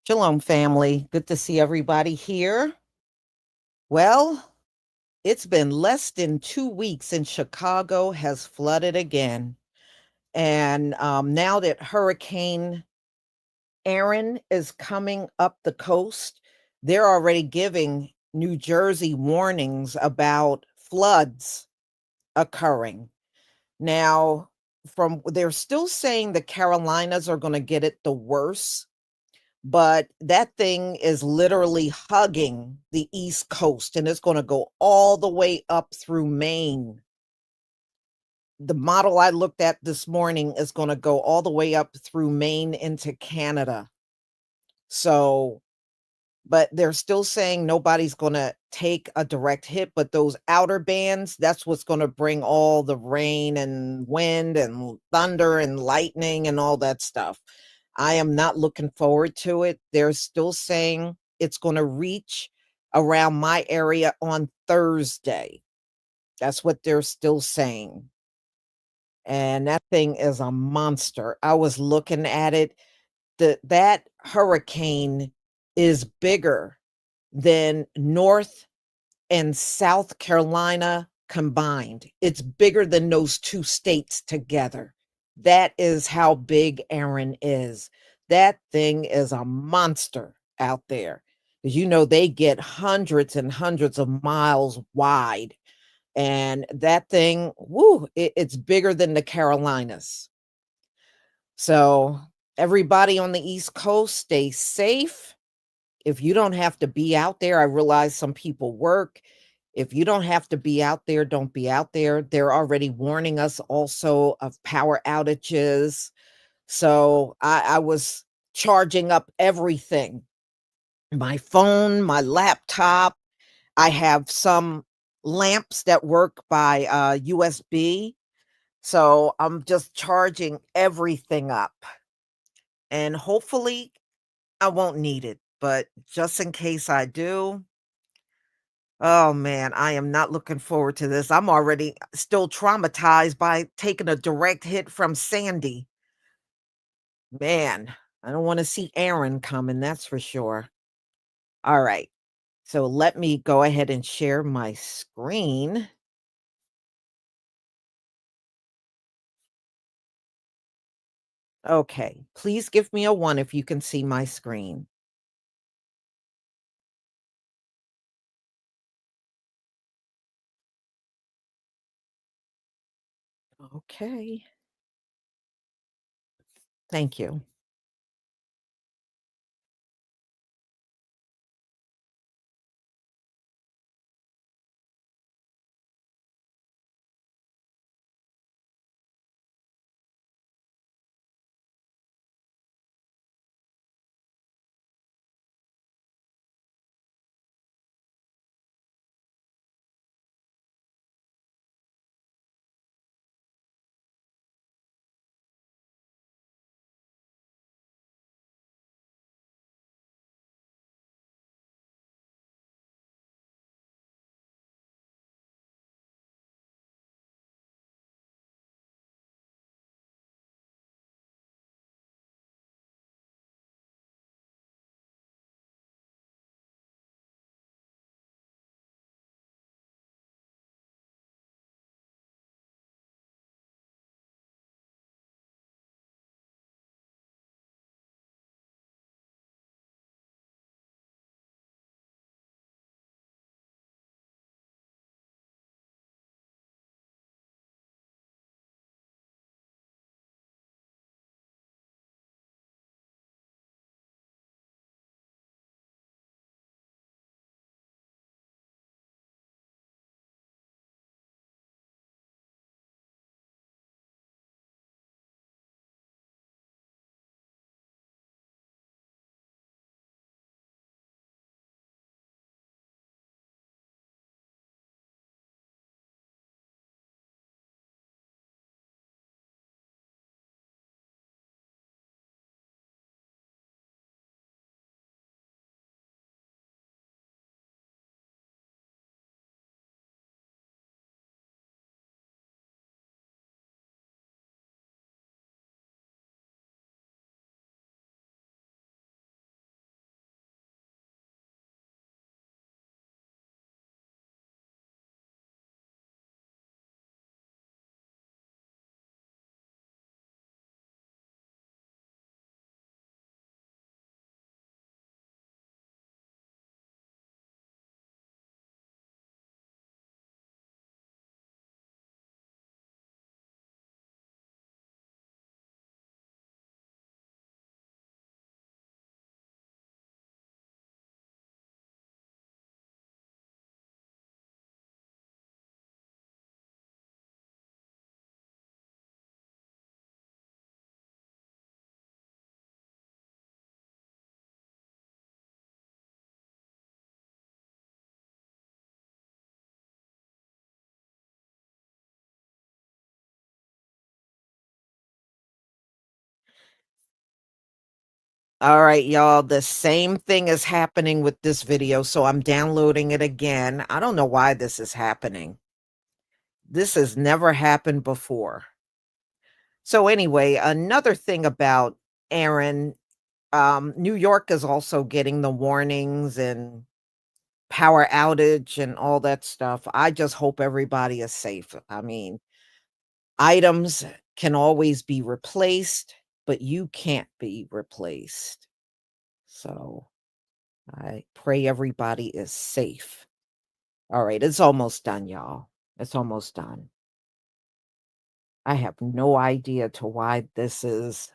Shalom, family. Good to see everybody here. Well, it's been less than 2 weeks and Chicago has flooded again. And now that Hurricane Aaron is coming up the coast, they're already giving New Jersey warnings about floods occurring. Now, they're still saying the Carolinas are going to get it the worst, but that thing is literally hugging the East Coast and it's going to go all the way up through Maine. The model I looked at this morning is going to go all the way up through Maine into Canada. So, but they're still saying nobody's going to take a direct hit, but those outer bands, that's what's going to bring all the rain and wind and thunder and lightning and all that stuff. I am not looking forward to it. They're still saying it's going to reach around my area on Thursday. That's what they're still saying. And that thing is a monster. I was looking at it. That hurricane is bigger than North and South Carolina combined. It's bigger than those two states together. That is how big Aaron is. That thing is a monster out there. As you know, they get hundreds and hundreds of miles wide. And that thing, woo, it's bigger than the Carolinas. So everybody on the East Coast, stay safe. If you don't have to be out there, I realize some people work. If you don't have to be out there, don't be out there. They're already warning us also of power outages. So I was charging up everything, my phone, my laptop. I have some lamps that work by USB. So I'm just charging everything up. And hopefully I won't need it. But just in case I do, oh man, I am not looking forward to this. I'm already still traumatized by taking a direct hit from Sandy. Man, I don't want to see Aaron coming, that's for sure. All right. So let me go ahead and share my screen. Okay. Please give me a one if you can see my screen. Okay. Thank you. All right, y'all, the same thing is happening with this video, so I'm downloading it again. I don't know why this is happening. This has never happened before. So anyway, another thing about Aaron, New York is also getting the warnings and power outage and all that stuff. I just hope everybody is safe. I mean, items can always be replaced, but you can't be replaced. So I pray everybody is safe. All right, it's almost done, y'all. It's almost done. I have no idea to why this is.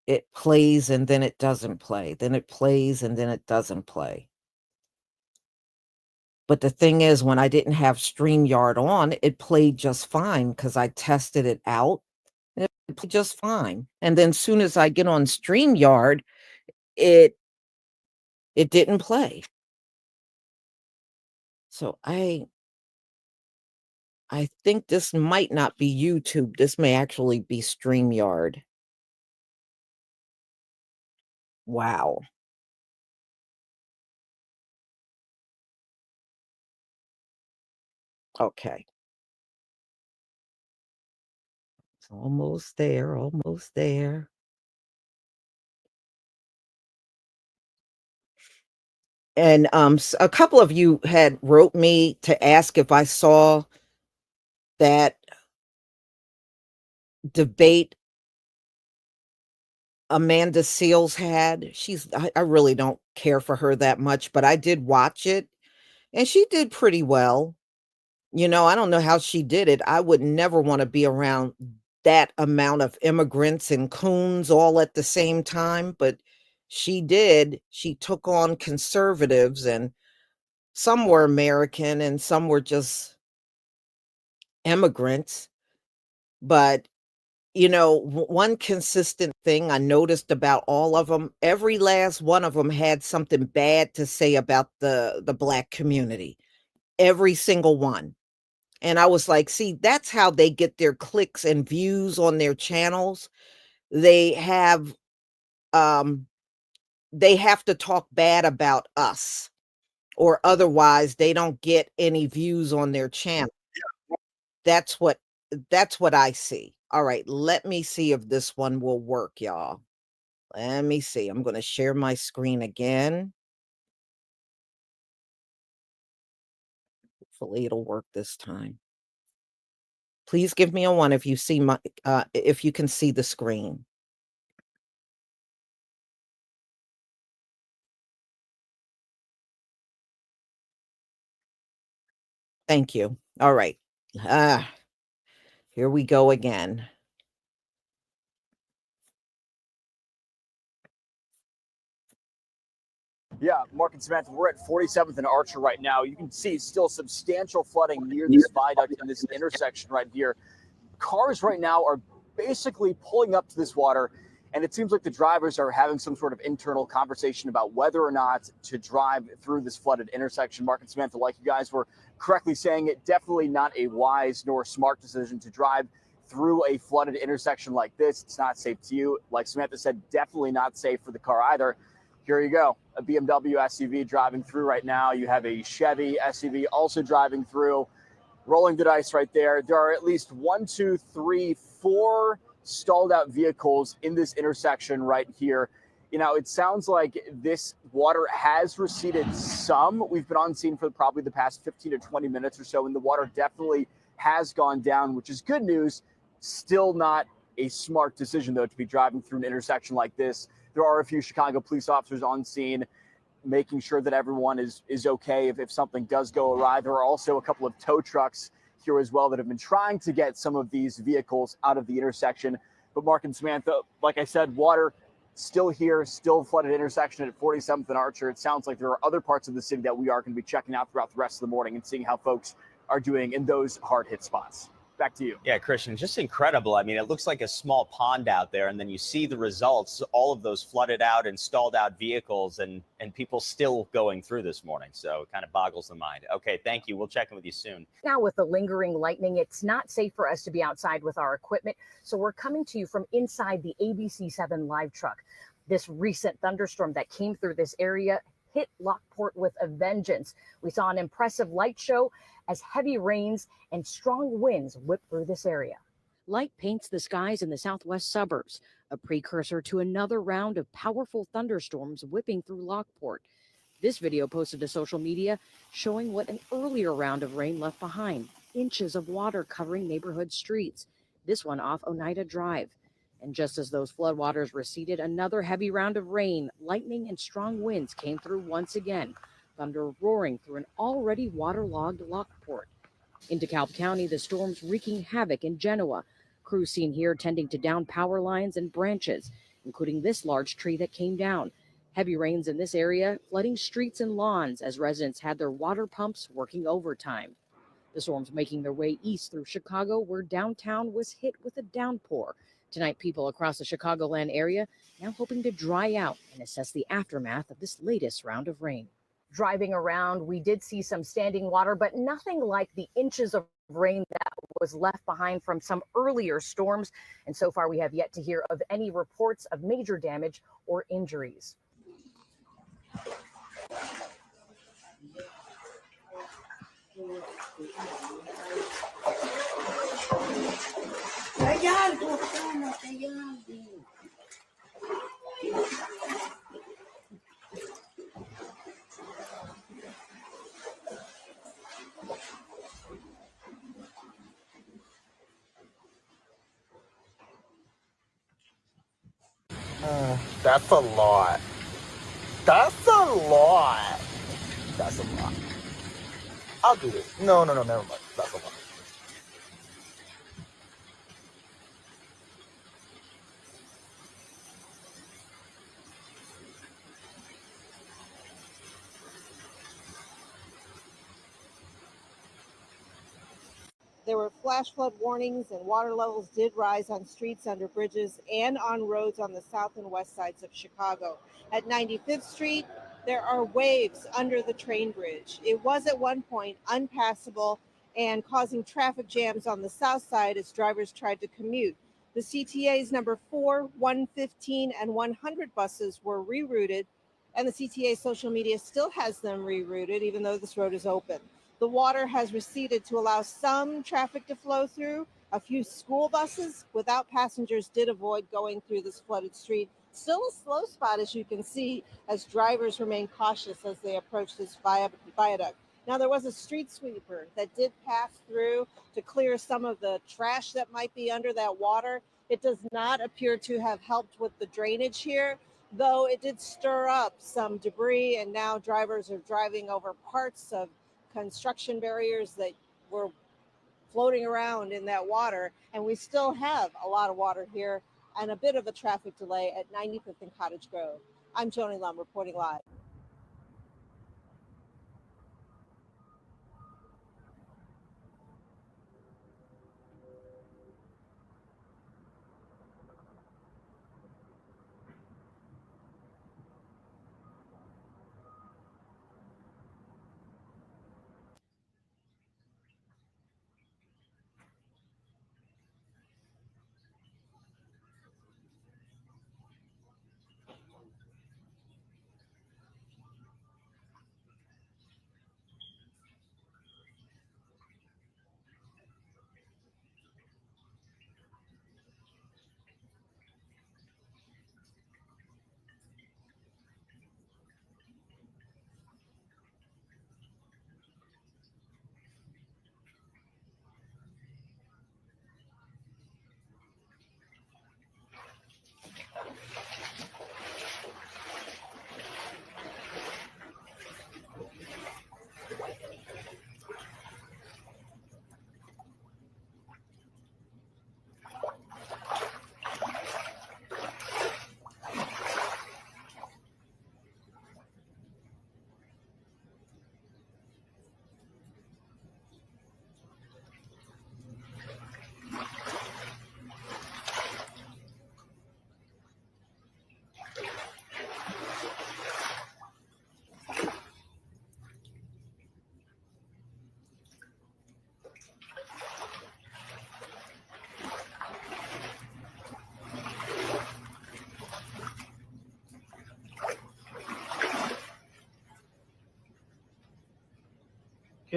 It plays and then it doesn't play. Then it plays and then it doesn't play. But the thing is, when I didn't have StreamYard on, it played just fine because I tested it out. And it played just fine. And then soon as I get on StreamYard, it didn't play. So I think this might not be YouTube. This may actually be StreamYard. Wow. Okay. It's almost there, almost there. And a couple of you had wrote me to ask if I saw that debate Amanda Seales had. I really don't care for her that much, but I did watch it and she did pretty well. You know, I don't know how she did it. I would never want to be around that amount of immigrants and coons all at the same time, but she did. She took on conservatives, and some were American and some were just immigrants. But, you know, one consistent thing I noticed about all of them, every last one of them had something bad to say about the Black community. Every single one. And I was like, see, that's how they get their clicks and views on their channels. They have um they have to talk bad about us, or otherwise they don't get any views on their channel. That's what that's what I see. All right, let me see if this one will work, y'all. Let me see. I'm going to share my screen again. Hopefully it'll work this time. Please give me a one if you see my if you can see the screen. Thank you. All right. Ah, here we go again. Yeah, Mark and Samantha, we're at 47th and Archer right now. You can see still substantial flooding near this viaduct in this intersection right here. Cars right now are basically pulling up to this water, and it seems like the drivers are having some sort of internal conversation about whether or not to drive through this flooded intersection. Mark and Samantha, like you guys were correctly saying, it definitely not a wise nor smart decision to drive through a flooded intersection like this. It's not safe to you. Like Samantha said, definitely not safe for the car either. Here you go, a BMW SUV driving through right now. You have a Chevy SUV also driving through. Rolling the dice right there. There are at least 1, 2, 3, 4 stalled out vehicles in this intersection right here. You know, it sounds like this water has receded some. We've been on scene for probably the past 15 to 20 minutes or so, and the water definitely has gone down, which is good news. Still not a smart decision, though, to be driving through an intersection like this. There are a few Chicago police officers on scene making sure that everyone is okay if something does go awry. There are also a couple of tow trucks here as well that have been trying to get some of these vehicles out of the intersection. But Mark and Samantha, like I said, water still here, still flooded intersection at 47th and Archer. It sounds like there are other parts of the city that we are going to be checking out throughout the rest of the morning and seeing how folks are doing in those hard hit spots. Back to you. Yeah, Christian, just incredible. I mean, it looks like a small pond out there, and then you see the results, all of those flooded out and stalled out vehicles, and people still going through this morning. So it kind of boggles the mind. Okay, thank you. We'll check in with you soon. Now, with the lingering lightning, it's not safe for us to be outside with our equipment. So we're coming to you from inside the ABC7 live truck. This recent thunderstorm that came through this area hit Lockport with a vengeance. We saw an impressive light show as heavy rains and strong winds whipped through this area. Light paints the skies in the southwest suburbs, a precursor to another round of powerful thunderstorms whipping through Lockport. This video posted to social media showing what an earlier round of rain left behind, inches of water covering neighborhood streets, this one off Oneida Drive. And just as those floodwaters receded, another heavy round of rain, lightning, and strong winds came through once again, thunder roaring through an already waterlogged Lockport. In DeKalb County, the storm's wreaking havoc in Genoa. Crews seen here tending to down power lines and branches, including this large tree that came down. Heavy rains in this area, flooding streets and lawns as residents had their water pumps working overtime. The storms making their way east through Chicago, where downtown was hit with a downpour. Tonight, people across the Chicagoland area now hoping to dry out and assess the aftermath of this latest round of rain. Driving around, we did see some standing water, but nothing like the inches of rain that was left behind from some earlier storms. And so far, we have yet to hear of any reports of major damage or injuries. That's a lot. That's a lot. That's a lot. I'll do this. No, never mind. That's a lot. There were flash flood warnings, and water levels did rise on streets, under bridges, and on roads on the south and west sides of Chicago. At 95th Street, there are waves under the train bridge. It was at one point unpassable and causing traffic jams on the south side as drivers tried to commute. The CTA's number 4, 115, and 100 buses were rerouted, and the CTA social media still has them rerouted, even though this road is open. The water has receded to allow some traffic to flow through. A few school buses without passengers did avoid going through this flooded street. Still a slow spot, as you can see, as drivers remain cautious as they approach this viaduct. Now, there was a street sweeper that did pass through to clear some of the trash that might be under that water. It does not appear to have helped with the drainage here, though it did stir up some debris, and now drivers are driving over parts of construction barriers that were floating around in that water, and we still have a lot of water here and a bit of a traffic delay at 95th and Cottage Grove. I'm Joni Lum reporting live.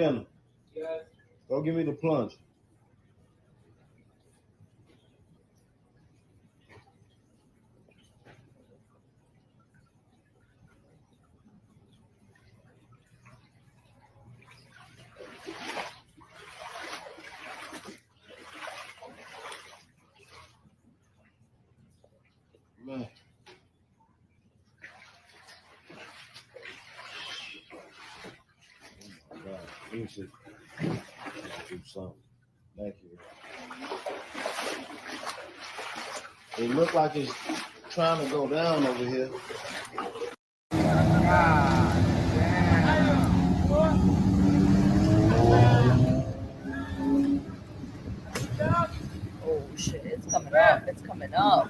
McKenna, go give me the plunge. Man. Oh my God. Let me see. Do something. Thank you. It looked like it's trying to go down over here. Oh shit, it's coming up. It's coming up.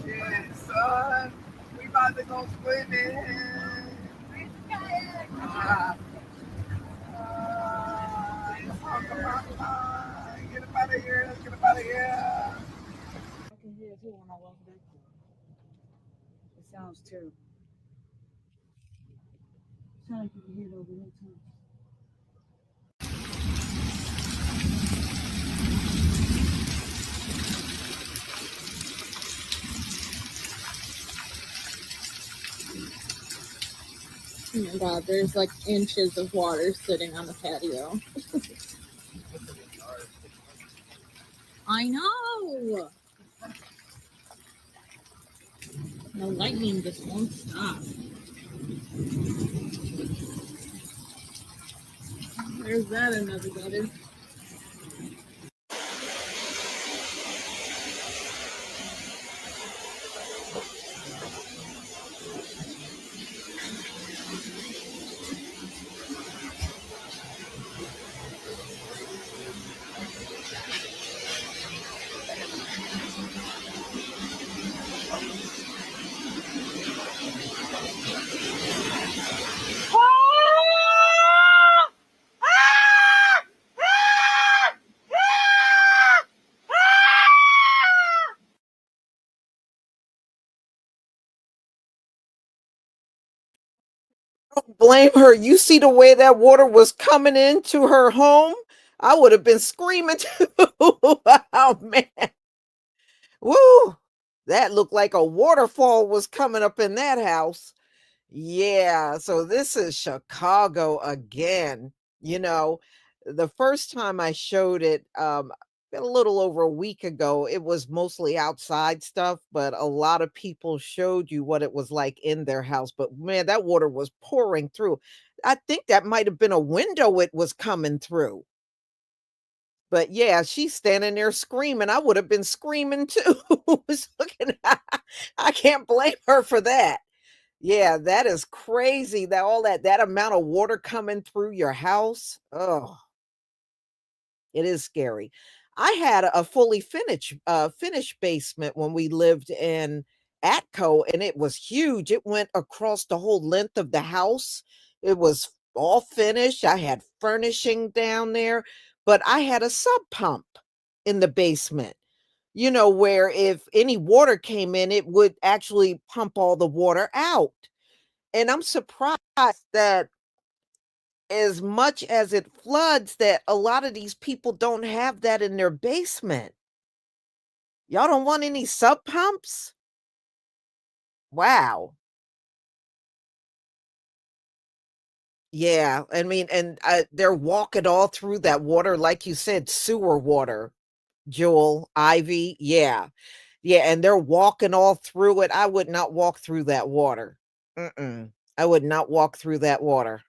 Shit, son. We about to go swimming. Get up out of here. Let's get up out of here. I can hear it too when I walk back there. It sounds terrible. Sounds like you can hear it over there too. Oh my God, there's like inches of water sitting on the patio. I know. The lightning just won't stop. There's that another gutter. Don't blame her. You see the way that water was coming into her home? I would have been screaming too. Oh man. Woo! That looked like a waterfall was coming up in that house. Yeah, so this is Chicago again. You know, the first time I showed it, a little over a week ago, it was mostly outside stuff, but a lot of people showed you what it was like in their house. But man, that water was pouring through. I think that might have been a window it was coming through. But yeah, she's standing there screaming. I would have been screaming too. Was looking I can't blame her for that. Yeah, that is crazy that all that amount of water coming through your house. Oh, it is scary. I had a fully finished basement when we lived in Atco, and it was huge. It went across the whole length of the house. It was all finished. I had furnishing down there, but I had a sub pump in the basement. You know, where if any water came in, it would actually pump all the water out. And I'm surprised that as much as it floods, that a lot of these people don't have that in their basement. Y'all don't want any sub pumps? Wow. Yeah, I mean, and they're walking all through that water, like you said, sewer water, Jewel, Ivy. Yeah, yeah, and they're walking all through it. I would not walk through that water. Mm-mm. I would not walk through that water.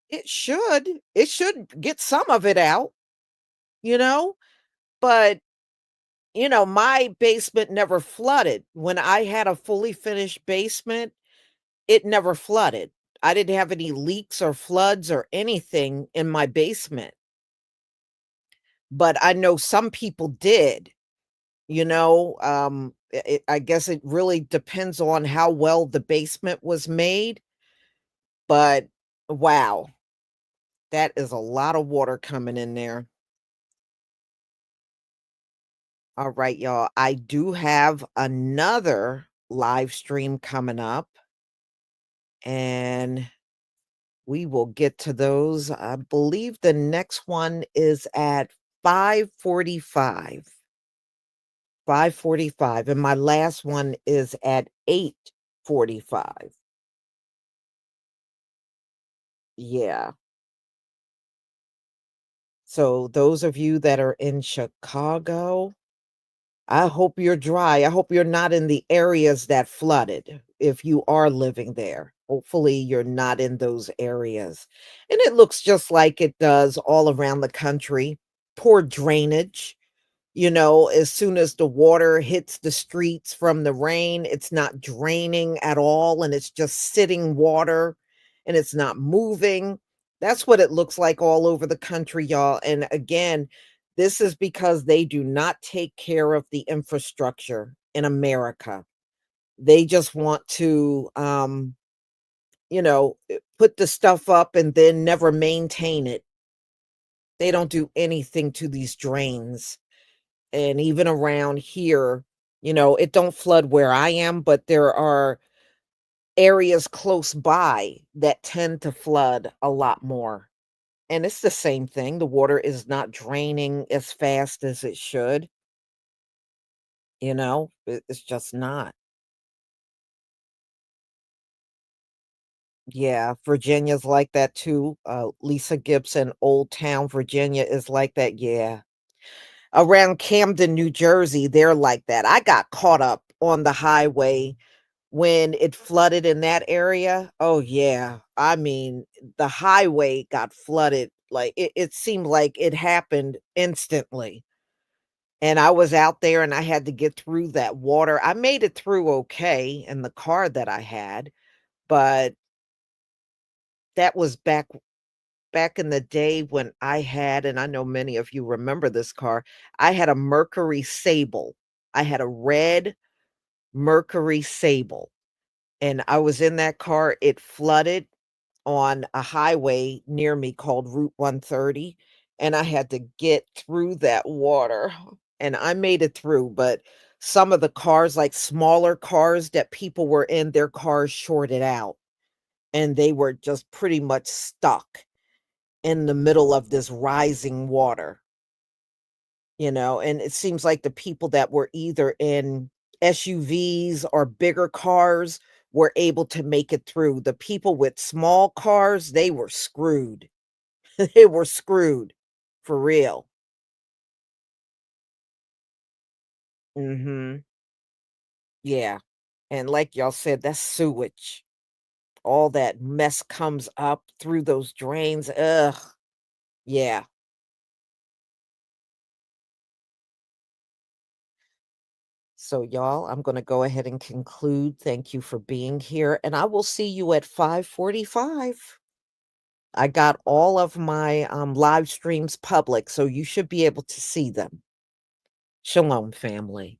It should get some of it out, you know, but my basement never flooded. When I had a fully finished basement, it never flooded. I didn't have any leaks or floods or anything in my basement. But I know some people did, I guess it really depends on how well the basement was made. But Wow. That is a lot of water coming in there. All right, y'all. I do have another live stream coming up, and we will get to those. I believe the next one is at 5:45. 5:45, and my last one is at 8:45. Yeah. So those of you that are in Chicago, I hope you're dry. I hope you're not in the areas that flooded. If you are living there, hopefully you're not in those areas. And it looks just like it does all around the country. Poor drainage. As soon as the water hits the streets from the rain, it's not draining at all and it's just sitting water and it's not moving. That's what it looks like all over the country, y'all. And again, this is because they do not take care of the infrastructure in America. They just want to, put the stuff up and then never maintain it. They don't do anything to these drains. And even around here, it don't flood where I am, but there are areas close by that tend to flood a lot more. And it's the same thing. The water is not draining as fast as it should. It's just not. Yeah, Virginia's like that too. Lisa Gibson, Old Town, Virginia is like that. Yeah. Around Camden, New Jersey, they're like that. I got caught up on the highway when it flooded in that area. Oh, yeah. I mean, the highway got flooded. Like it seemed like it happened instantly. And I was out there and I had to get through that water. I made it through okay in the car that I had, but that was back in the day when I had, and I know many of you remember this car, I had a Mercury Sable. I had a red Mercury Sable, and I was in that car. It flooded on a highway near me called Route 130, and I had to get through that water, and I made it through, but some of the cars, like smaller cars that people were in, their cars shorted out, and they were just pretty much stuck in the middle of this rising water, and it seems like the people that were either in SUVs or bigger cars were able to make it through. The people with small cars, they were screwed. They were screwed for real. Mhm. Yeah. And like y'all said, that's sewage. All that mess comes up through those drains. Ugh. Yeah. So, y'all, I'm going to go ahead and conclude. Thank you for being here, and I will see you at 5:45. I got all of my live streams public, so you should be able to see them. Shalom, family.